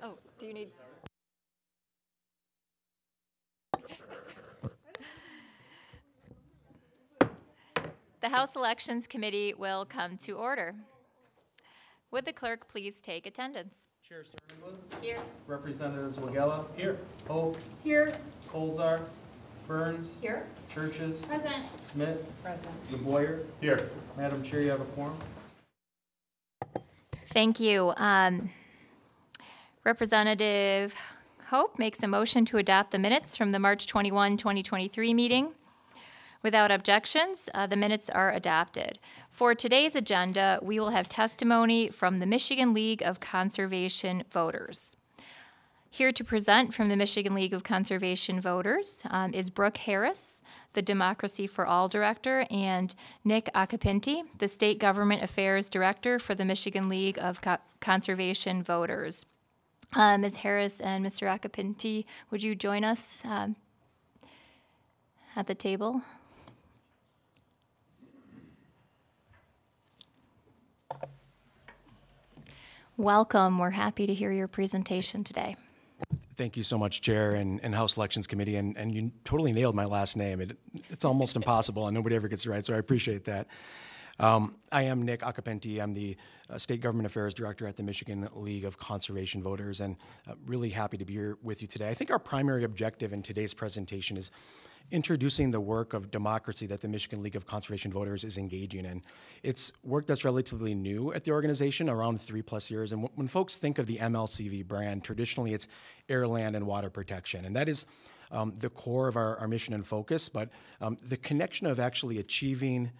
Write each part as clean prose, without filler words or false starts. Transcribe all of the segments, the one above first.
Oh, do you need? The House Elections Committee will come to order. Would the clerk please take attendance? Chair Sternberg. Here. Representatives Wagella. Here. Hope. Here. Colzar. Burns. Here. Churches. Present. Smith. Present. DeBoyer. Here. Madam Chair, you have a quorum. Thank you. Representative Hope makes a motion to adopt the minutes from the March 21, 2023 meeting. Without objections, the minutes are adopted. For today's agenda, we will have testimony from the Michigan League of Conservation Voters. Here to present from the Michigan League of Conservation Voters is Brooke Harris, the Democracy for All Director, and Nick Acapinti, the State Government Affairs Director for the Michigan League of Conservation Voters. Ms. Harris and Mr. Acapinti, would you join us at the table? Welcome. We're happy to hear your presentation today. Thank you so much, Chair and House Elections Committee, and you totally nailed my last name. It's almost impossible, and nobody ever gets it right, so I appreciate that. I am Nick Acapinti. I'm the State Government Affairs Director at the Michigan League of Conservation Voters, and really happy to be here with you today. I think our primary objective in today's presentation is introducing the work of democracy that the Michigan League of Conservation Voters is engaging in. It's work that's relatively new at the organization, around 3+ years. And when folks think of the MLCV brand, traditionally it's air, land, and water protection. And that is the core of our mission and focus. But the connection of actually achieving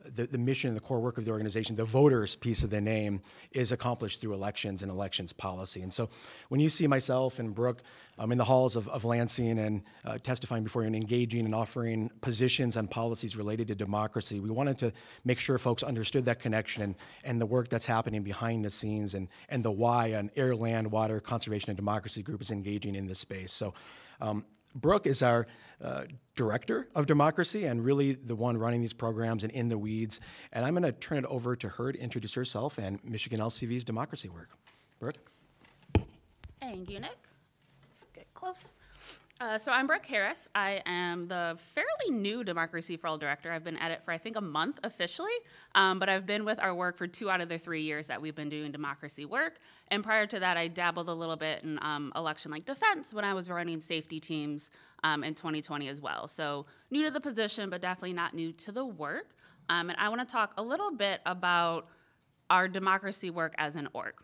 the mission and the core work of the organization, the voters piece of the name, is accomplished through elections and elections policy. And so when you see myself and Brooke in the halls of Lansing and testifying before you and engaging and offering positions and policies related to democracy, we wanted to make sure folks understood that connection and the work that's happening behind the scenes and the why an air, land, water, conservation, and democracy group is engaging in this space. So Brooke is our director of democracy and really the one running these programs and in the weeds. And I'm going to turn it over to her to introduce herself and Michigan LCV's democracy work. Brooke? Thank you, Nick. Let's get close. So I'm Brooke Harris. I am the fairly new Democracy for All Director. I've been at it for, I think, a month officially, but I've been with our work for 2 out of the 3 years that we've been doing democracy work. And prior to that, I dabbled a little bit in election-like defense when I was running safety teams in 2020 as well. So new to the position, but definitely not new to the work. And I want to talk a little bit about our democracy work as an org.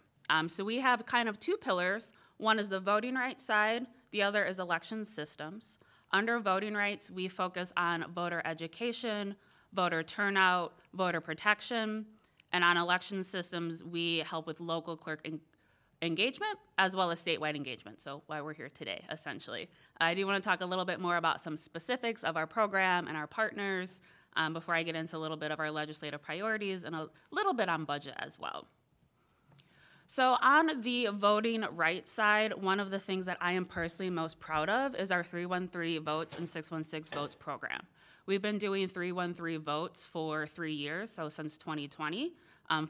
So we have kind of 2 pillars. One is the voting rights side. The other is election systems. Under voting rights, we focus on voter education, voter turnout, voter protection, and on election systems, we help with local clerk engagement as well as statewide engagement, so why we're here today, essentially. I do want to talk a little bit more about some specifics of our program and our partners before I get into a little bit of our legislative priorities and a little bit on budget as well. So on the voting rights side, one of the things that I am personally most proud of is our 313 Votes and 616 Votes program. We've been doing 313 Votes for 3 years, so since 2020,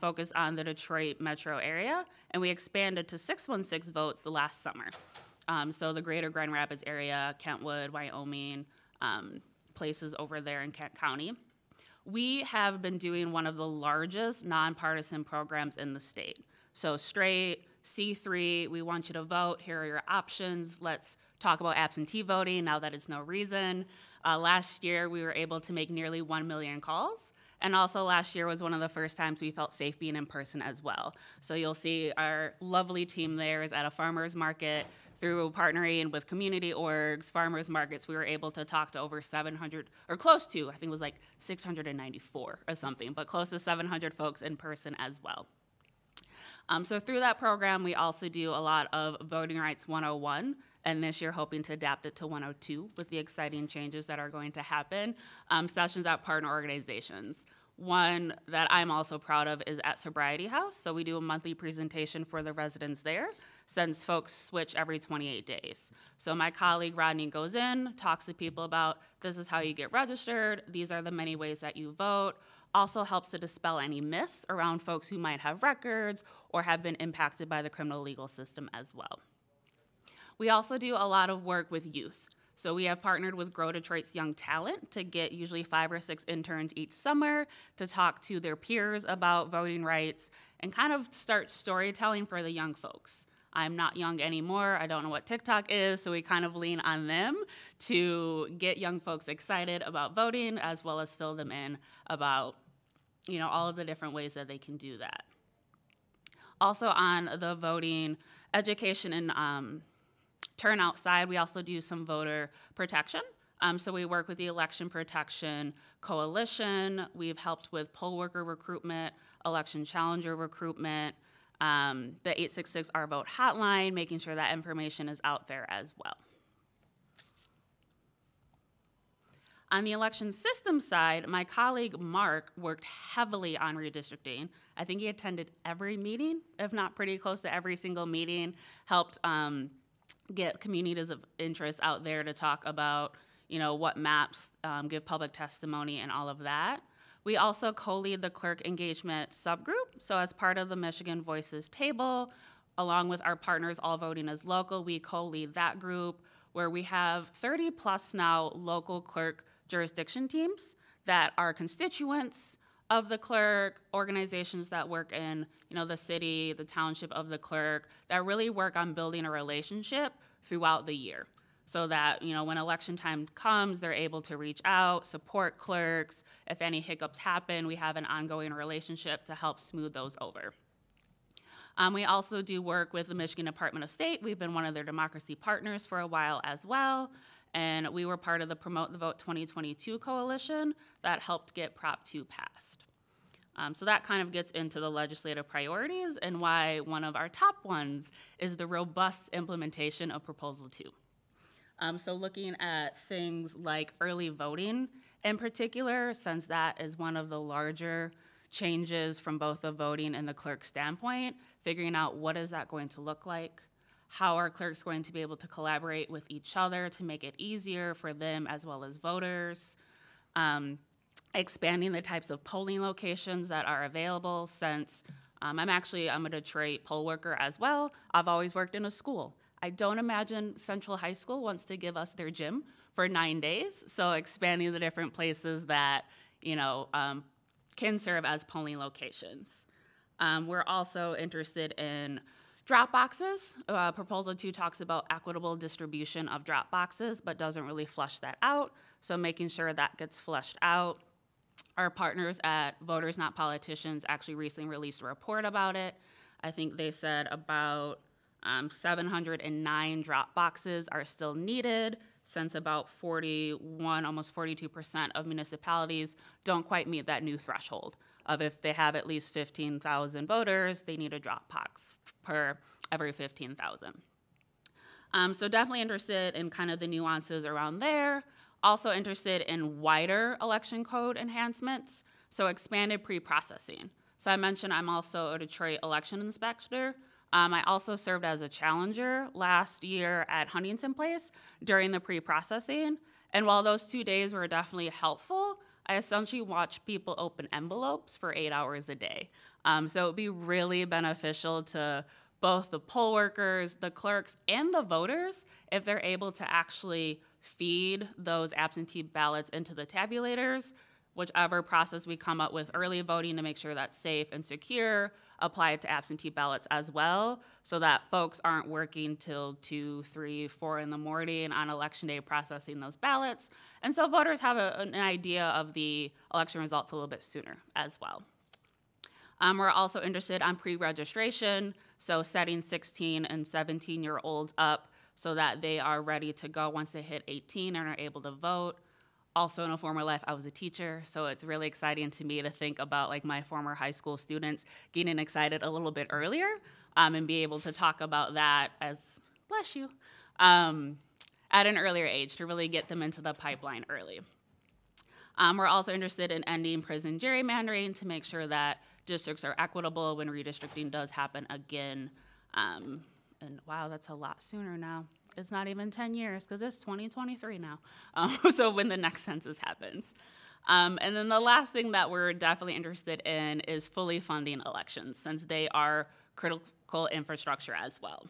focused on the Detroit metro area, and we expanded to 616 Votes the last summer. So the greater Grand Rapids area, Kentwood, Wyoming, places over there in Kent County. We have been doing one of the largest nonpartisan programs in the state. So straight, C3, we want you to vote, here are your options, let's talk about absentee voting now that it's no reason. Last year, we were able to make nearly 1 million calls, and also last year was one of the first times we felt safe being in person as well. So you'll see our lovely team there is at a farmer's market. Through partnering with community orgs, farmers markets, we were able to talk to over 700, or close to, I think it was like 694 or something, but close to 700 folks in person as well. So through that program, we also do a lot of Voting Rights 101, and this year hoping to adapt it to 102 with the exciting changes that are going to happen, sessions at partner organizations. One that I'm also proud of is at Sobriety House, so we do a monthly presentation for the residents there, since folks switch every 28 days. So my colleague Rodney goes in, talks to people about this is how you get registered, these are the many ways that you vote, Also helps to dispel any myths around folks who might have records or have been impacted by the criminal legal system as well. We also do a lot of work with youth. So we have partnered with Grow Detroit's Young Talent to get usually 5 or 6 interns each summer to talk to their peers about voting rights and kind of start storytelling for the young folks. I'm not young anymore. I don't know what TikTok is, so we kind of lean on them to get young folks excited about voting as well as fill them in about, all of the different ways that they can do that. Also on the voting education and turnout side, we also do some voter protection. So we work with the Election Protection Coalition. We've helped with poll worker recruitment, election challenger recruitment, the 866 Our Vote hotline, making sure that information is out there as well. On the election system side, my colleague Mark worked heavily on redistricting. I think he attended every meeting, if not pretty close to every single meeting, helped get communities of interest out there to talk about, what maps, give public testimony and all of that. We also co-lead the clerk engagement subgroup. So as part of the Michigan Voices table, along with our partners All Voting is Local, we co-lead that group where we have 30 plus now local clerk jurisdiction teams that are constituents of the clerk, organizations that work in the city, the township of the clerk, that really work on building a relationship throughout the year. So that, when election time comes, they're able to reach out, support clerks. If any hiccups happen, we have an ongoing relationship to help smooth those over. We also do work with the Michigan Department of State. We've been one of their democracy partners for a while as well. And we were part of the Promote the Vote 2022 coalition that helped get Prop 2 passed. So that kind of gets into the legislative priorities and why one of our top ones is the robust implementation of Proposal 2. So looking at things like early voting in particular, since that is one of the larger changes from both the voting and the clerk standpoint, figuring out what is that going to look like, how are clerks going to be able to collaborate with each other to make it easier for them as well as voters, expanding the types of polling locations that are available since I'm a Detroit poll worker as well. I've always worked in a school. I don't imagine Central High School wants to give us their gym for 9 days, so expanding the different places that, can serve as polling locations. We're also interested in drop boxes. Proposal 2 talks about equitable distribution of drop boxes, but doesn't really flush that out, so making sure that gets flushed out. Our partners at Voters Not Politicians actually recently released a report about it. I think they said about 709 drop boxes are still needed, since about 41, almost 42% of municipalities don't quite meet that new threshold of if they have at least 15,000 voters, they need a drop box per every 15,000. So definitely interested in kind of the nuances around there. Also interested in wider election code enhancements, so expanded pre-processing. So I mentioned I'm also a Detroit election inspector. I also served as a challenger last year at Huntington Place during the pre-processing. And while those 2 days were definitely helpful, I essentially watched people open envelopes for 8 hours a day. So it would be really beneficial to both the poll workers, the clerks, and the voters if they're able to actually feed those absentee ballots into the tabulators, whichever process we come up with early voting to make sure that's safe and secure, apply it to absentee ballots as well, so that folks aren't working till 2, 3, 4 in the morning on election day processing those ballots. And so voters have an idea of the election results a little bit sooner as well. We're also interested on pre-registration, so setting 16 and 17-year-olds up so that they are ready to go once they hit 18 and are able to vote. Also in a former life, I was a teacher, so it's really exciting to me to think about like my former high school students getting excited a little bit earlier and be able to talk about that as, bless you, at an earlier age to really get them into the pipeline early. We're also interested in ending prison gerrymandering to make sure that districts are equitable when redistricting does happen again. And wow, that's a lot sooner now. It's not even 10 years because it's 2023 now. So when the next census happens. And then the last thing that we're definitely interested in is fully funding elections, since they are critical infrastructure as well.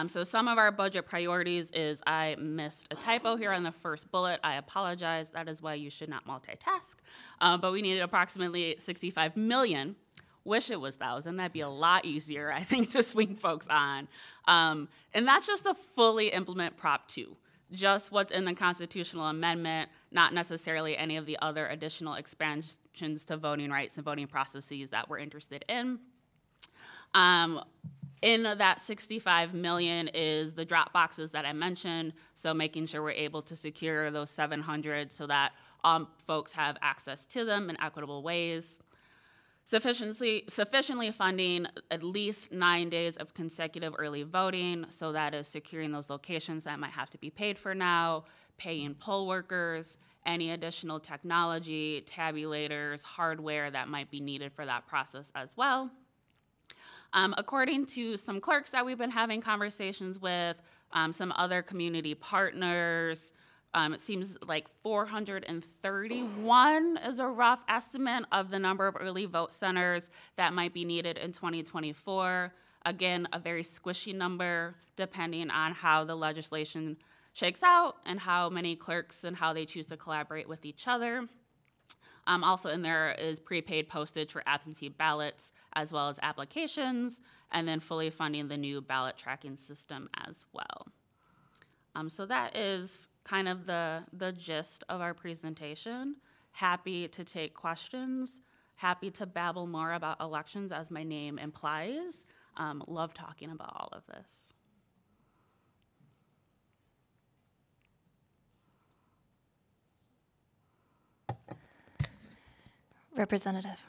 So some of our budget priorities is, I missed a typo here on the first bullet. I apologize. That is why you should not multitask. But we needed approximately 65 million. Wish it was 1,000. That'd be a lot easier, I think, to swing folks on. And that's just to fully implement Prop 2. Just what's in the constitutional amendment, not necessarily any of the other additional expansions to voting rights and voting processes that we're interested in. In that 65 million is the drop boxes that I mentioned, so making sure we're able to secure those 700 so that folks have access to them in equitable ways. Sufficiently funding at least 9 days of consecutive early voting, so that is securing those locations that might have to be paid for now, paying poll workers, any additional technology, tabulators, hardware that might be needed for that process as well. According to some clerks that we've been having conversations with, some other community partners, it seems like 431 is a rough estimate of the number of early vote centers that might be needed in 2024. Again, a very squishy number depending on how the legislation shakes out and how many clerks and how they choose to collaborate with each other. Also in there is prepaid postage for absentee ballots as well as applications, and then fully funding the new ballot tracking system as well. So that is kind of the gist of our presentation. Happy to take questions, happy to babble more about elections as my name implies. Love talking about all of this. Representative.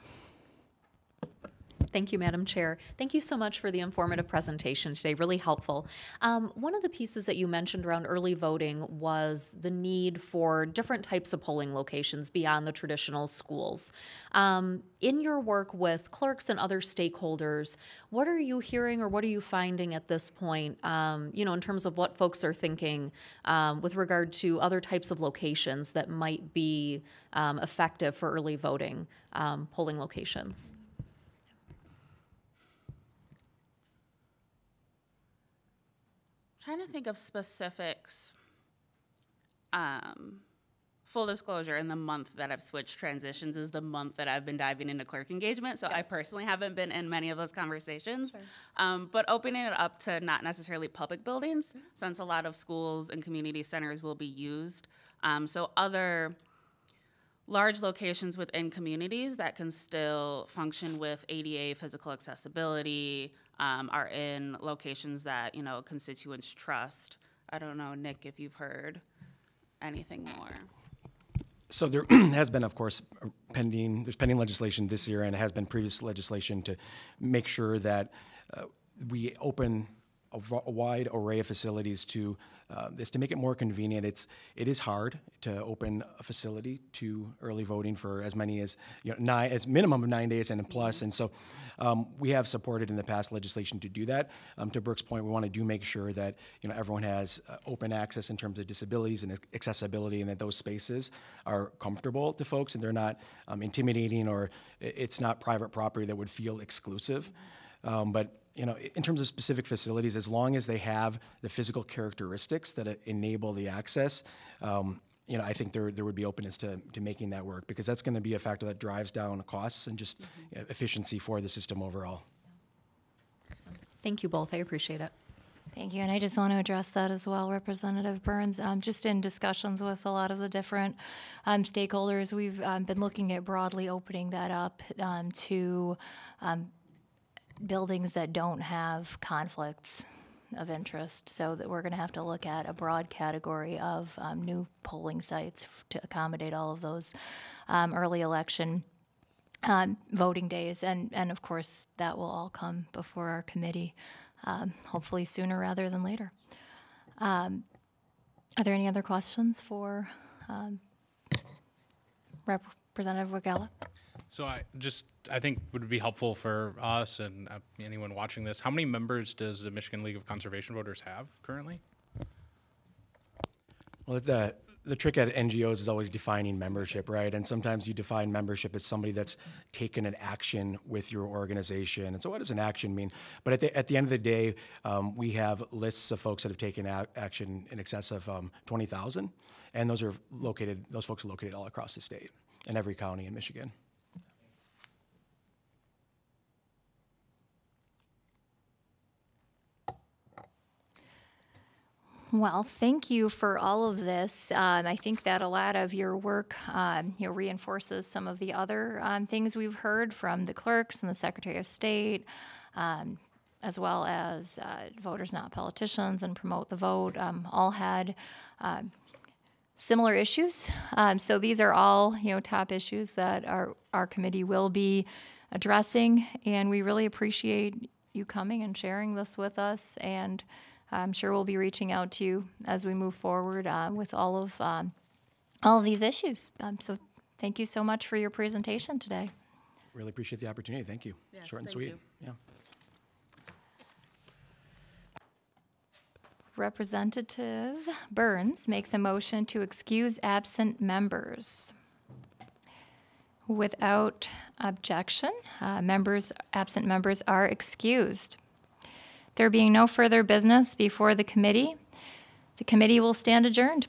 Thank you, Madam Chair. Thank you so much for the informative presentation today, really helpful. One of the pieces that you mentioned around early voting was the need for different types of polling locations beyond the traditional schools. In your work with clerks and other stakeholders, what are you hearing or what are you finding at this point, in terms of what folks are thinking with regard to other types of locations that might be effective for early voting polling locations? Trying to think of specifics. Full disclosure, in the month that I've switched transitions is the month that I've been diving into clerk engagement, so I personally haven't been in many of those conversations. Sure. But opening it up to not necessarily public buildings, since a lot of schools and community centers will be used. So other large locations within communities that can still function with ADA physical accessibility, are in locations that, constituents trust. I don't know, Nick, if you've heard anything more. So there has been, of course, there's pending legislation this year, and has been previous legislation to make sure that we open a wide array of facilities to to make it more convenient. It is hard to open a facility to early voting for as many as as minimum of 9 days and plus, and so we have supported in the past legislation to do that. To Brooke's point, we want to make sure that everyone has open access in terms of disabilities and accessibility, and that those spaces are comfortable to folks and they're not intimidating, or it's not private property that would feel exclusive. But in terms of specific facilities, as long as they have the physical characteristics that enable the access, I think there would be openness to making that work, because that's going to be a factor that drives down costs and just efficiency for the system overall. Awesome. Thank you both. I appreciate it. Thank you, and I just want to address that as well, Representative Burns. Just in discussions with a lot of the different stakeholders, we've been looking at broadly opening that up to buildings that don't have conflicts of interest, so that we're going to have to look at a broad category of new polling sites to accommodate all of those early election voting days, and of course that will all come before our committee, hopefully sooner rather than later. Are there any other questions for Representative Wagella? So I think would be helpful for us and anyone watching this. How many members does the Michigan League of Conservation Voters have currently? Well, the the trick at NGOs is always defining membership, right? And sometimes you define membership as somebody that's taken an action with your organization. And so what does an action mean? But at the end of the day, we have lists of folks that have taken action in excess of 20,000. And those folks are located all across the state in every county in Michigan. Well, thank you for all of this. I think that a lot of your work reinforces some of the other things we've heard from the clerks and the Secretary of State, as well as Voters Not Politicians and Promote the Vote, all had similar issues. So these are all top issues that our committee will be addressing, and we really appreciate you coming and sharing this with us. And I'm sure we'll be reaching out to you as we move forward with all of these issues. So thank you so much for your presentation today. Really appreciate the opportunity. Thank you. Yes, Short and thank sweet. you. Yeah. Representative Burns makes a motion to excuse absent members. Without objection, absent members are excused. There being no further business before the committee will stand adjourned.